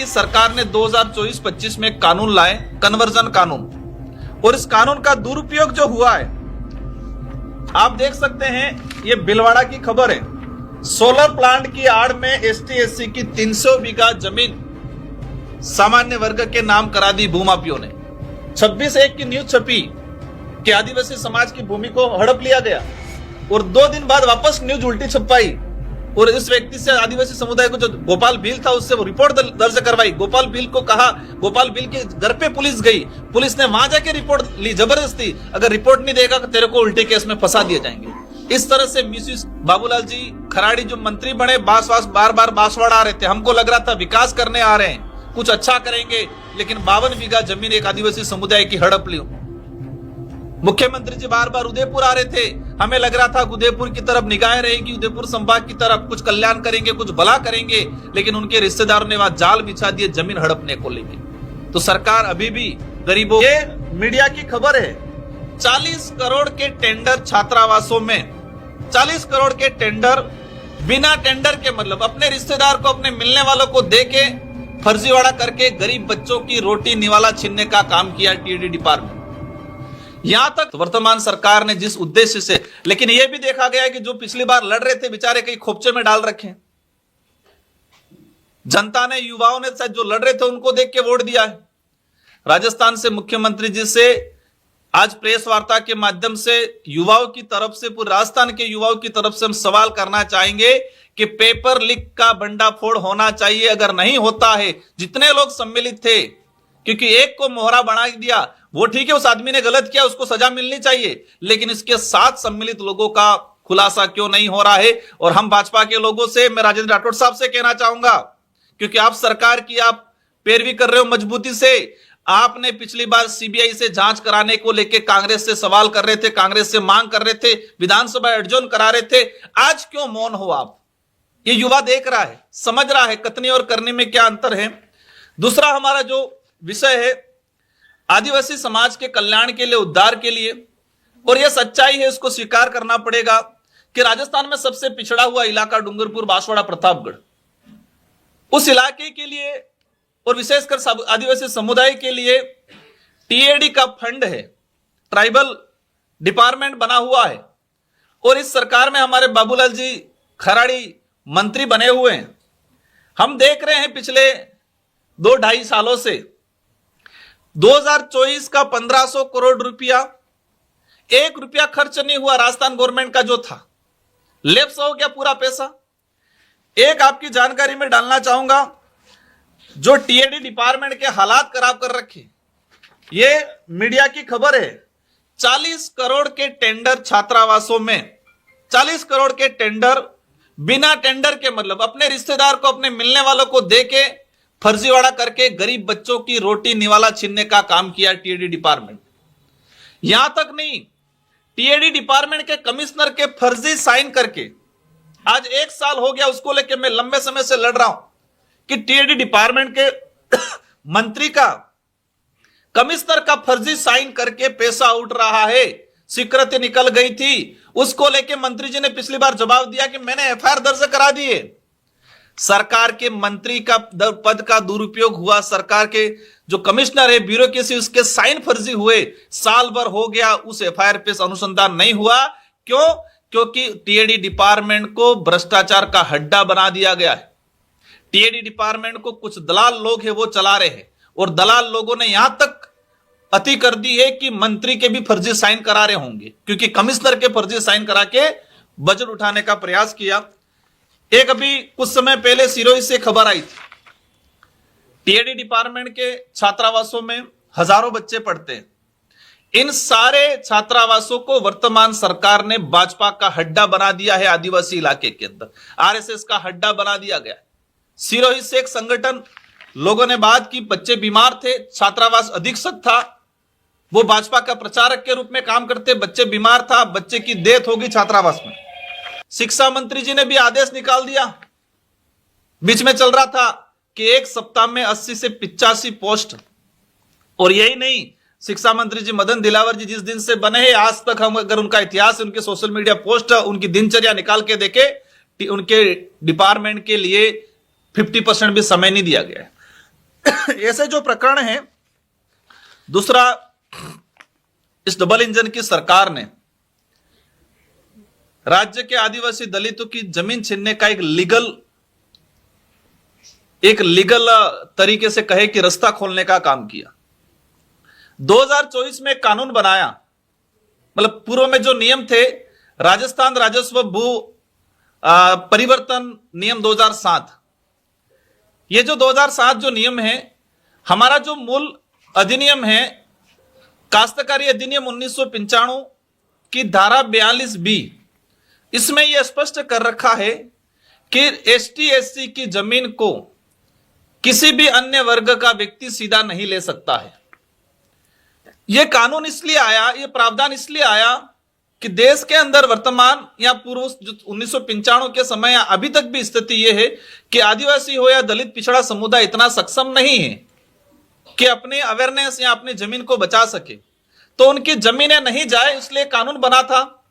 की सरकार ने 2024-25 में कानून लाए, कन्वर्जन कानून, और इस कानून का दुरुपयोग जो हुआ है आप देख सकते हैं। ये भीलवाड़ा की खबर है। सोलर प्लांट की आड़ में एसटी एससी की 300 बीघा जमीन सामान्य वर्ग के नाम करा दी भूमाफियों ने। 26/1 की न्यूज छपी कि आदिवासी समाज की भूमि को हड़प लिया गया और 2 दिन बाद वापस न्यूज उल्टी छपाई और इस व्यक्ति से आदिवासी समुदाय को जो गोपाल भील था उससे वो रिपोर्ट दर्ज करवाई। गोपाल भील को कहा, गोपाल भील के घर पे पुलिस गई, पुलिस ने वहां जाके रिपोर्ट ली जबरदस्ती, अगर रिपोर्ट नहीं देगा तो तेरे को उल्टे केस में फंसा दिए जाएंगे। इस तरह से मिसयूज बाबूलाल जी खराड़ी जो मंत्री बने बार बार बांसवाड़ा आ रहे थे, हमको लग रहा था विकास करने आ रहे हैं, कुछ अच्छा करेंगे, लेकिन 52 बीघा जमीन एक आदिवासी समुदाय की हड़प ली। मुख्यमंत्री जी बार बार उदयपुर आ रहे थे, हमें लग रहा था उदयपुर की तरफ निगाहें रहेगी, उदयपुर संभाग की तरफ कुछ कल्याण करेंगे, कुछ भला करेंगे, लेकिन उनके रिश्तेदारों ने वहां जाल बिछा दिए जमीन हड़पने को लेकर। तो सरकार अभी भी गरीबों, ये मीडिया की खबर है, 40 करोड़ के टेंडर छात्रावासों में, 40 करोड़ के टेंडर बिना टेंडर के, मतलब अपने रिश्तेदार को, अपने मिलने वालों को दे के फर्जीवाड़ा करके गरीब बच्चों की रोटी निवाला छीनने का काम किया टीएडी डिपार्टमेंट। यहां तक वर्तमान सरकार ने जिस उद्देश्य से, लेकिन यह भी देखा गया है कि जो पिछली बार लड़ रहे थे बेचारे कहीं खोपचे में डाल रखे हैं। जनता ने, युवाओं ने जो लड़ रहे थे उनको देख के वोट दिया है। राजस्थान से मुख्यमंत्री जी से आज प्रेस वार्ता के माध्यम से युवाओं की तरफ से, पूरे राजस्थान के युवाओं की तरफ से हम सवाल करना चाहेंगे कि पेपर लीक का भंडाफोड़ होना चाहिए। अगर नहीं होता है, जितने लोग सम्मिलित थे, क्योंकि एक को मोहरा बना दिया वो ठीक है, उस आदमी ने गलत किया, उसको सजा मिलनी चाहिए, लेकिन इसके साथ सम्मिलित लोगों का खुलासा क्यों नहीं हो रहा है? और हम भाजपा के लोगों से, मैं राजेंद्र राठौड़ साहब से कहना चाहूंगा, क्योंकि आप सरकार की आप पैरवी कर रहे हो मजबूती से। आपने पिछली बार सीबीआई से जांच कराने को लेकर कांग्रेस से सवाल कर रहे थे, कांग्रेस से मांग कर रहे थे, विधानसभा एडजोर्न करा रहे थे, आज क्यों मौन हो आप? ये युवा देख रहा है, समझ रहा है कथनी और करने में क्या अंतर है। दूसरा हमारा जो विषय है आदिवासी समाज के कल्याण के लिए, उद्धार के लिए, और यह सच्चाई है, इसको स्वीकार करना पड़ेगा कि राजस्थान में सबसे पिछड़ा हुआ इलाका डूंगरपुर, बांसवाड़ा, प्रतापगढ़, उस इलाके के लिए और विशेषकर आदिवासी समुदाय के लिए टीएडी का फंड है, ट्राइबल डिपार्टमेंट बना हुआ है, और इस सरकार में हमारे बाबूलाल जी खराड़ी मंत्री बने हुए हैं। हम देख रहे हैं पिछले 2-2.5 सालों से 2024 का 1500 करोड़ रुपया, 1 रुपया खर्च नहीं हुआ राजस्थान गवर्नमेंट का जो था, लेप्स हो गया पूरा पैसा। एक आपकी जानकारी में डालना चाहूंगा, जो टीएडी डिपार्टमेंट के हालात खराब कर रखे, ये मीडिया की खबर है। 40 करोड़ के टेंडर छात्रावासों में, 40 करोड़ के टेंडर बिना टेंडर के, मतलब अपने रिश्तेदार को, अपने मिलने वालों को दे के फर्जीवाड़ा करके गरीब बच्चों की रोटी निवाला छीनने का काम किया टीएडी डिपार्टमेंट। यहां तक नहीं, टीएडी डिपार्टमेंट के कमिश्नर के फर्जी साइन करके, आज 1 साल हो गया उसको लेकर मैं लंबे समय से लड़ रहा हूं कि टीएडी डिपार्टमेंट के मंत्री का, कमिश्नर का फर्जी साइन करके पैसा उठ रहा है, स्वीकृति निकल गई थी, उसको लेके मंत्री जी ने पिछली बार जवाब दिया कि मैंने एफआईआर दर्ज करा दी है। सरकार के मंत्री का पद का दुरुपयोग हुआ, सरकार के जो कमिश्नर है ब्यूरोक्रेसी, उसके साइन फर्जी हुए, साल भर हो गया, उस एफआईआर पे अनुसंधान नहीं हुआ। क्यों? क्योंकि टीएडी डिपार्टमेंट को भ्रष्टाचार का हड्डा बना दिया गया है। टीएडी डिपार्टमेंट को कुछ दलाल लोग हैं वो चला रहे हैं, और दलाल लोगों ने यहां तक अति कर दी है कि मंत्री के भी फर्जी साइन करा रहे होंगे, क्योंकि कमिश्नर के फर्जी साइन करा के बजट उठाने का प्रयास किया। एक अभी कुछ समय पहले सिरोही से खबर आई थी, टीएडी डिपार्टमेंट के छात्रावासों में हजारों बच्चे पढ़ते हैं। इन सारे छात्रावासों को वर्तमान सरकार ने भाजपा का हड्डा बना दिया है। आदिवासी इलाके के अंदर आरएसएस का हड्डा बना दिया गया। सिरोही से एक संगठन, लोगों ने बात की, बच्चे बीमार थे, छात्रावास अधीक्षक था, वो भाजपा का प्रचारक के रूप में काम करते, बच्चे बीमार था, बच्चे की डेथ होगी छात्रावास में। शिक्षा मंत्री जी ने भी आदेश निकाल दिया, बीच में चल रहा था कि 1 सप्ताह में 80 से 85 पोस्ट। और यही नहीं, शिक्षा मंत्री जी मदन दिलावर जी जिस दिन से बने हैं आज तक, हम अगर उनका इतिहास, उनके सोशल मीडिया पोस्ट, उनकी दिनचर्या निकाल के देखे, उनके डिपार्टमेंट के लिए 50% भी समय नहीं दिया गया है। ऐसे जो प्रकरण है। दूसरा, इस डबल इंजन की सरकार ने राज्य के आदिवासी दलितों की जमीन छीनने का एक लीगल तरीके से कहे कि रास्ता खोलने का काम किया। 2024 में कानून बनाया, मतलब पूर्व में जो नियम थे, राजस्थान राजस्व भू परिवर्तन नियम 2007, ये जो 2007 जो नियम है, हमारा जो मूल अधिनियम है काश्तकारी अधिनियम 1995 की धारा 42B, इसमें यह स्पष्ट कर रखा है कि एसटी एससी की जमीन को किसी भी अन्य वर्ग का व्यक्ति सीधा नहीं ले सकता है। यह कानून इसलिए आया, यह प्रावधान इसलिए आया कि देश के अंदर वर्तमान या पूर्व 1995 के समय या अभी तक भी स्थिति यह है कि आदिवासी हो या दलित पिछड़ा समुदाय इतना सक्षम नहीं है कि अपने अवेयरनेस या अपनी जमीन को बचा सके, तो उनकी जमीनें नहीं जाए, इसलिए कानून बना था।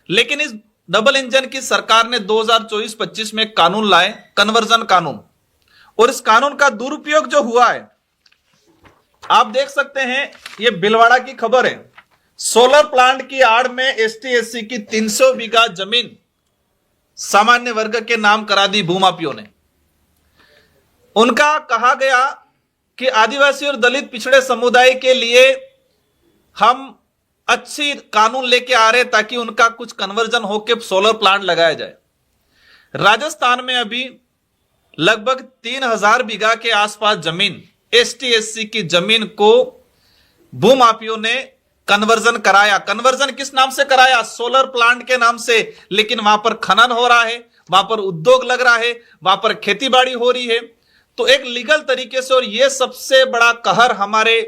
लेकिन इस डबल इंजन की सरकार ने 2024-25 में कानून लाए, कन्वर्जन कानून, और इस कानून का दुरुपयोग जो हुआ है आप देख सकते हैं। ये भीलवाड़ा की खबर है, सोलर प्लांट की आड़ में एसटी एससी की 300 बीघा जमीन सामान्य वर्ग के नाम करा दी भूमाफियों ने। उनका कहा गया कि आदिवासी और दलित पिछड़े समुदाय के लिए हम अच्छी कानून लेके आ रहे ताकि उनका कुछ कन्वर्जन होकर सोलर प्लांट लगाया जाए। राजस्थान में अभी लगभग 3000 बीघा के आसपास जमीन एसटी एससी की जमीन को भूमाफियों ने कन्वर्जन कराया। कन्वर्जन किस नाम से कराया? सोलर प्लांट के नाम से। लेकिन वहां पर खनन हो रहा है, वहां पर उद्योग लग रहा है, वहां पर खेतीबाड़ी हो रही है, तो एक लीगल तरीके से। और यह सबसे बड़ा कहर हमारे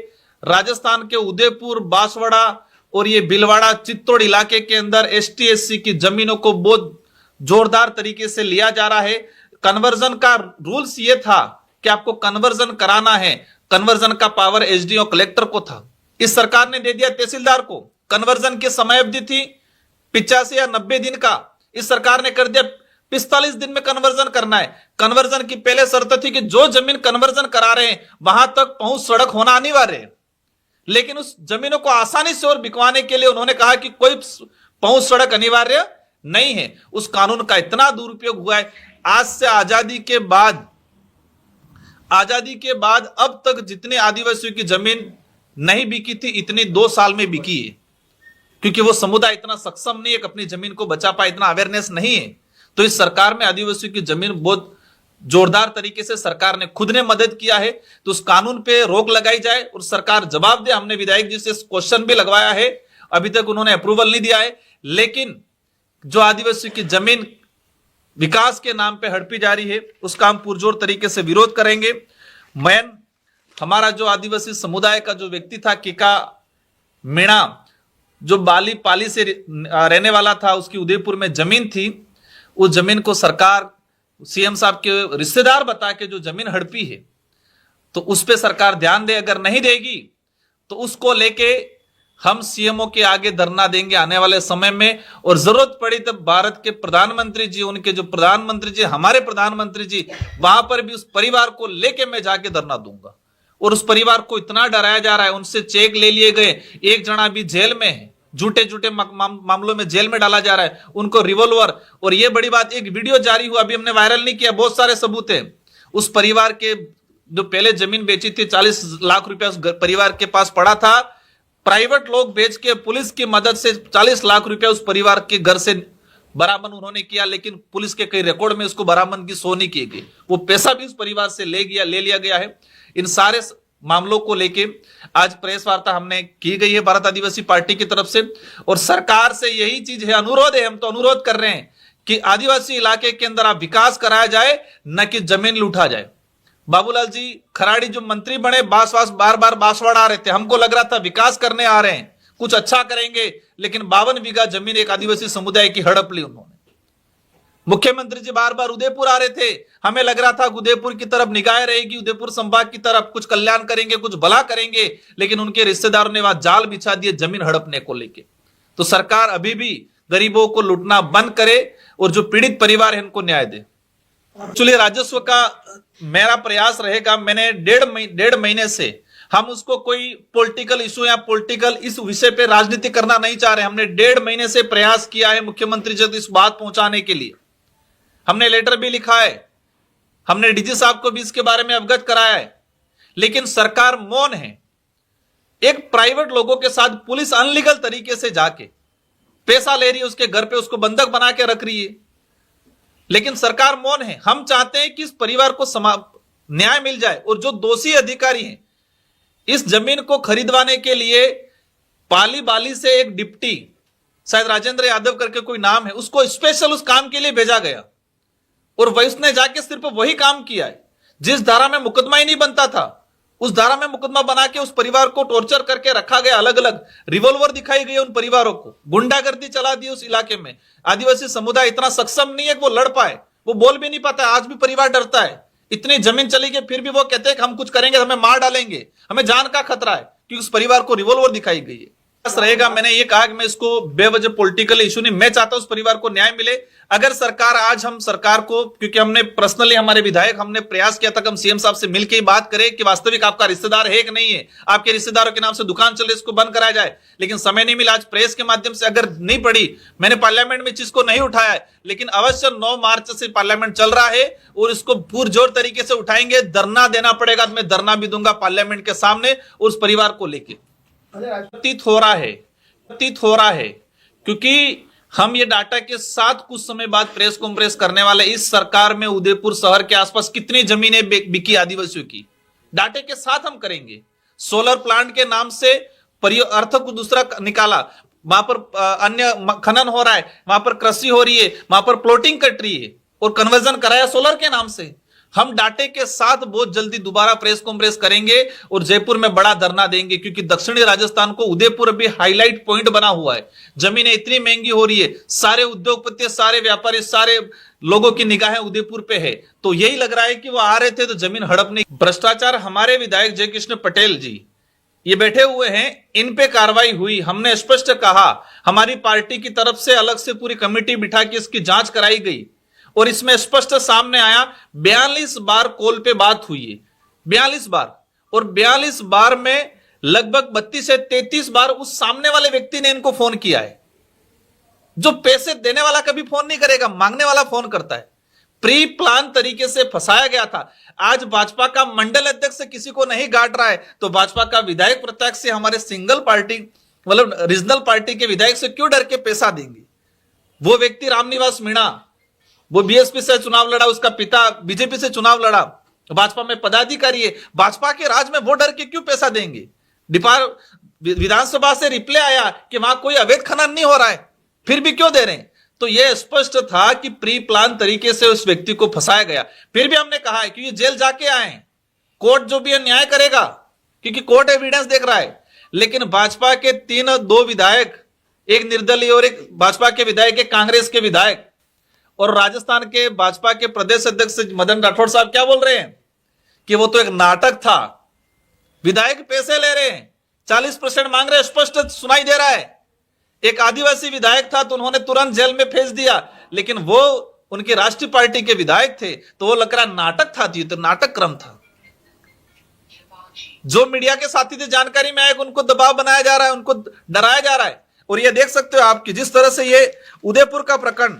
राजस्थान के उदयपुर, बांसवाड़ा और ये भीलवाड़ा, चित्तौड़ इलाके के अंदर एसटी एससी की जमीनों को बहुत जोरदार तरीके से लिया जा रहा है। कन्वर्जन का रूल्स ये था कि आपको कन्वर्जन कराना है, कन्वर्जन का पावर एसडीओ कलेक्टर को था, इस सरकार ने दे दिया तहसीलदार को। कन्वर्जन की समय अवधि थी 85 या 90 दिन का, इस सरकार ने कर दिया 45 दिन में कन्वर्जन करना है। कन्वर्जन की पहले शर्त थी कि जो जमीन कन्वर्जन करा रहे हैं वहां तक पहुंच सड़क होना अनिवार्य है। लेकिन उस जमीनों को आसानी से और बिकवाने के लिए उन्होंने कहा कि कोई पहुंच सड़क अनिवार्य नहीं है। उस कानून का इतना दुरुपयोग हुआ है। आज से आजादी के बाद अब तक जितने आदिवासियों की जमीन नहीं बिकी थी, इतनी 2 साल में बिकी है, क्योंकि वो समुदाय इतना सक्षम नहीं है कि अपनी जमीन को बचा पाए, इतना अवेयरनेस नहीं है। तो इस सरकार में आदिवासियों की जमीन बहुत जोरदार तरीके से सरकार ने खुद ने मदद किया है। तो उस कानून पे रोक लगाई जाए और सरकार जवाब दे। हमने विधायक जी से क्वेश्चन भी लगवाया है, अभी तक उन्होंने अप्रूवल नहीं दिया है। लेकिन जो आदिवासियों की जमीन विकास के नाम पे हड़पी जा रही है, उसका हम पुरजोर तरीके से विरोध करेंगे। मैन हमारा जो आदिवासी समुदाय का जो व्यक्ति था, किका मीणा, जो बाली पाली से रहने वाला था, उसकी उदयपुर में जमीन थी, उस जमीन को सरकार सीएम साहब के रिश्तेदार बता के जो जमीन हड़पी है, तो उस पे सरकार ध्यान दे। अगर नहीं देगी तो उसको लेके हम सीएमओ के आगे धरना देंगे आने वाले समय में। और जरूरत पड़ी तब भारत के प्रधानमंत्री जी, उनके जो प्रधानमंत्री जी, हमारे प्रधानमंत्री जी, वहां पर भी उस परिवार को लेके मैं जाके धरना दूंगा। और उस परिवार को इतना डराया जा रहा है, उनसे चेक ले लिए गए, एक जना भी जेल में है, झूठे मामलों में जेल में डाला जा रहा है, उनको रिवॉल्वर। और ये बड़ी बात, एक वीडियो जारी हुआ, अभी हमने वायरल नहीं किया, बहुत सारे सबूत है। उस परिवार के जो पहले जमीन बेची थी, 40 लाख रुपया उस परिवार के पास पड़ा था, प्राइवेट लोग बेच के पुलिस की मदद से 40 लाख रुपया उस परिवार के घर से बरामद उन्होंने किया। लेकिन पुलिस के कई रिकॉर्ड में उसको बरामद की सो नहीं की गई, वो पैसा भी उस परिवार से ले लिया गया है। इन सारे मामलों को लेके आज प्रेस वार्ता हमने की गई है भारत आदिवासी पार्टी की तरफ से। और सरकार से यही चीज है, अनुरोध है, हम तो अनुरोध कर रहे हैं कि आदिवासी इलाके के अंदर आप विकास कराया जाए, न कि जमीन लूटा जाए। बाबूलाल जी खराड़ी जो मंत्री बने, बार बार बांसवाड़ा आ रहे थे, हमको लग रहा था विकास करने आ रहे हैं, कुछ अच्छा करेंगे, लेकिन 52 बीघा जमीन एक आदिवासी समुदाय की हड़प ली उन्होंने। मुख्यमंत्री जी बार बार उदयपुर आ रहे थे, हमें लग रहा था उदयपुर की तरफ निगाह रहेगी, उदयपुर संभाग की तरफ कुछ कल्याण करेंगे, कुछ भला करेंगे, लेकिन उनके रिश्तेदारों ने वहां जाल बिछा दिए जमीन हड़पने को लेके। तो सरकार अभी भी गरीबों को लूटना बंद करे और जो पीड़ित परिवार है उनको न्याय दे। एक्चुअली राजस्व का मेरा प्रयास रहेगा, मैंने डेढ़ महीने से हम उसको कोई पॉलिटिकल इशू या पॉलिटिकल इस विषय पे राजनीति करना नहीं चाह रहे। हमने 1.5 महीने से प्रयास किया है मुख्यमंत्री जी तक इस बात पहुंचाने के लिए। हमने लेटर भी लिखा है, हमने डीजी साहब को भी इसके बारे में अवगत कराया है, लेकिन सरकार मौन है। एक प्राइवेट लोगों के साथ पुलिस अनलीगल तरीके से जाके पैसा ले रही है, उसके घर पे उसको बंधक बना के रख रही है, लेकिन सरकार मौन है। हम चाहते हैं कि इस परिवार को न्याय मिल जाए और जो दोषी अधिकारी हैं इस जमीन को खरीदवाने के लिए पाली बाली से एक डिप्टी, शायद राजेंद्र यादव करके कोई नाम है, उसको स्पेशल उस काम के लिए भेजा गया और वह उसने जाके सिर्फ वही काम किया है जिस धारा में मुकदमा ही नहीं बनता था, उस धारा में मुकदमा बना के उस परिवार को टॉर्चर करके रखा गया। अलग अलग रिवॉल्वर दिखाई गई उन परिवारों को, गुंडागर्दी चला दी उस इलाके में। आदिवासी समुदाय इतना सक्षम नहीं है कि वो लड़ पाए, वो बोल भी नहीं पाता। आज भी परिवार डरता है, इतनी जमीन चली गई फिर भी वो कहते हैं कि हम कुछ करेंगे, हमें मार डालेंगे, हमें जान का खतरा है, क्योंकि उस परिवार को रिवॉल्वर दिखाई गई है। रहेगा, मैंने ये कहा कि मैं इसको बेवजह पॉलिटिकल इशू नहीं, मैं चाहता हूं उस परिवार को न्याय मिले। अगर सरकार, आज हम सरकार को, क्योंकि हमने पर्सनली, हमारे विधायक, हमने प्रयास किया था कि हम सीएम साहब से मिलकर ही बात करें कि वास्तविक आपका रिश्तेदार है कि नहीं है, आपके रिश्तेदारों के नाम से दुकान चले, इसको बंद कराया जाए, लेकिन समय नहीं मिला। आज प्रेस के माध्यम से अगर नहीं पड़ी, मैंने पार्लियामेंट में चीज को नहीं उठाया है, लेकिन अवश्य 9 मार्च से पार्लियामेंट चल रहा है और इसको पुरजोर तरीके से उठाएंगे। धरना देना पड़ेगा तो मैं धरना भी दूंगा पार्लियामेंट के सामने उस परिवार को लेकर। प्रतीत हो रहा है क्योंकि हम ये डाटा के साथ कुछ समय बाद प्रेस कॉन्फ्रेंस करने वाले। इस सरकार में उदयपुर शहर के आसपास कितनी जमीनें बिकी आदिवासियों की, डाटे के साथ हम करेंगे। सोलर प्लांट के नाम से अर्थ को दूसरा निकाला, वहां पर अन्य खनन हो रहा है, वहां पर कृषि हो रही है, वहां पर प्लॉटिंग कट रही है और कन्वर्जन कराया सोलर के नाम से। हम डाटे के साथ बहुत जल्दी दोबारा प्रेस कॉन्फ्रेंस करेंगे और जयपुर में बड़ा धरना देंगे, क्योंकि दक्षिणी राजस्थान को उदयपुर अभी हाईलाइट पॉइंट बना हुआ है। जमीनें इतनी महंगी हो रही है, सारे उद्योगपति, सारे व्यापारी, सारे लोगों की निगाहें उदयपुर पे है, तो यही लग रहा है कि वो आ रहे थे तो जमीन हड़पने। भ्रष्टाचार, हमारे विधायक जयकृष्ण पटेल जी ये बैठे हुए हैं, इन पे कार्रवाई हुई। हमने स्पष्ट कहा, हमारी पार्टी की तरफ से अलग से पूरी कमेटी बिठा के इसकी जांच कराई गई और इसमें स्पष्ट सामने आया 42 बार कॉल पे बात हुई है, 42 बार, और 42 बार में लगभग 32 से 33 बार उस सामने वाले व्यक्ति ने इनको फोन किया है। जो पैसे देने वाला कभी फोन नहीं करेगा, मांगने वाला फोन करता है। प्री प्लान तरीके से फंसाया गया था। आज भाजपा का मंडल अध्यक्ष से किसी को नहीं गांठ रहा है तो भाजपा का विधायक प्रत्यक्ष से हमारे सिंगल पार्टी, मतलब रीजनल पार्टी के विधायक से क्यों डर के पैसा देंगे? वो व्यक्ति रामनिवास मीणा, वो बीएसपी से चुनाव लड़ा, उसका पिता बीजेपी से चुनाव लड़ा, भाजपा में पदाधिकारी है। भाजपा के राज में वो डर के क्यों पैसा देंगे? विधानसभा से रिप्लाई आया कि वहां कोई अवैध खनन नहीं हो रहा है, फिर भी क्यों दे रहे हैं? तो यह स्पष्ट था कि प्री प्लान तरीके से उस व्यक्ति को फंसाया गया। फिर भी हमने कहा है कि ये जेल जाके आए, कोर्ट जो भी है न्याय करेगा, क्योंकि कोर्ट एविडेंस देख रहा है। लेकिन भाजपा के 2 विधायक, एक निर्दलीय और एक भाजपा के विधायक, एक कांग्रेस के विधायक, और राजस्थान के भाजपा के प्रदेश अध्यक्ष मदन राठौड़ साहब क्या बोल रहे हैं कि वो तो एक नाटक था, विधायक पैसे ले रहे हैं, 40% मांग रहे हैं, स्पष्ट सुनाई दे रहा है। एक आदिवासी विधायक था तो उन्होंने तुरंत जेल में भेज दिया, लेकिन वो उनकी राष्ट्रीय पार्टी के विधायक थे तो वो लग रहा नाटक था, तो नाटक क्रम था। जो मीडिया के साथी थे, जानकारी में आए, उनको दबाव बनाया जा रहा है, उनको डराया जा रहा है। और ये देख सकते हो आप कि जिस तरह से ये उदयपुर का प्रकरण,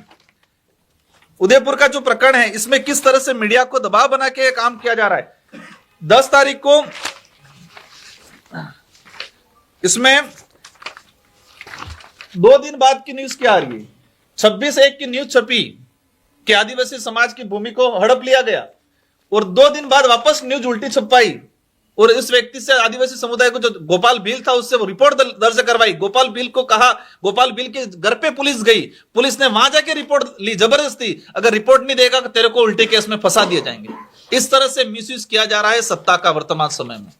उदयपुर का जो प्रकरण है, इसमें किस तरह से मीडिया को दबाव बना के काम किया जा रहा है। 10 तारीख को इसमें 2 दिन बाद की न्यूज क्या आ रही है, 26/1 की न्यूज छपी कि आदिवासी समाज की भूमि को हड़प लिया गया, और 2 दिन बाद वापस न्यूज उल्टी छपाई और इस व्यक्ति से, आदिवासी समुदाय को, जो गोपाल भील था, उससे वो रिपोर्ट दर्ज करवाई। गोपाल भील को कहा, गोपाल भील के घर पे पुलिस गई, पुलिस ने वहां जाके रिपोर्ट ली जबरदस्ती, अगर रिपोर्ट नहीं देगा तो तेरे को उल्टे केस में फंसा दिए जाएंगे। इस तरह से मिसयूज किया जा रहा है सत्ता का वर्तमान समय में।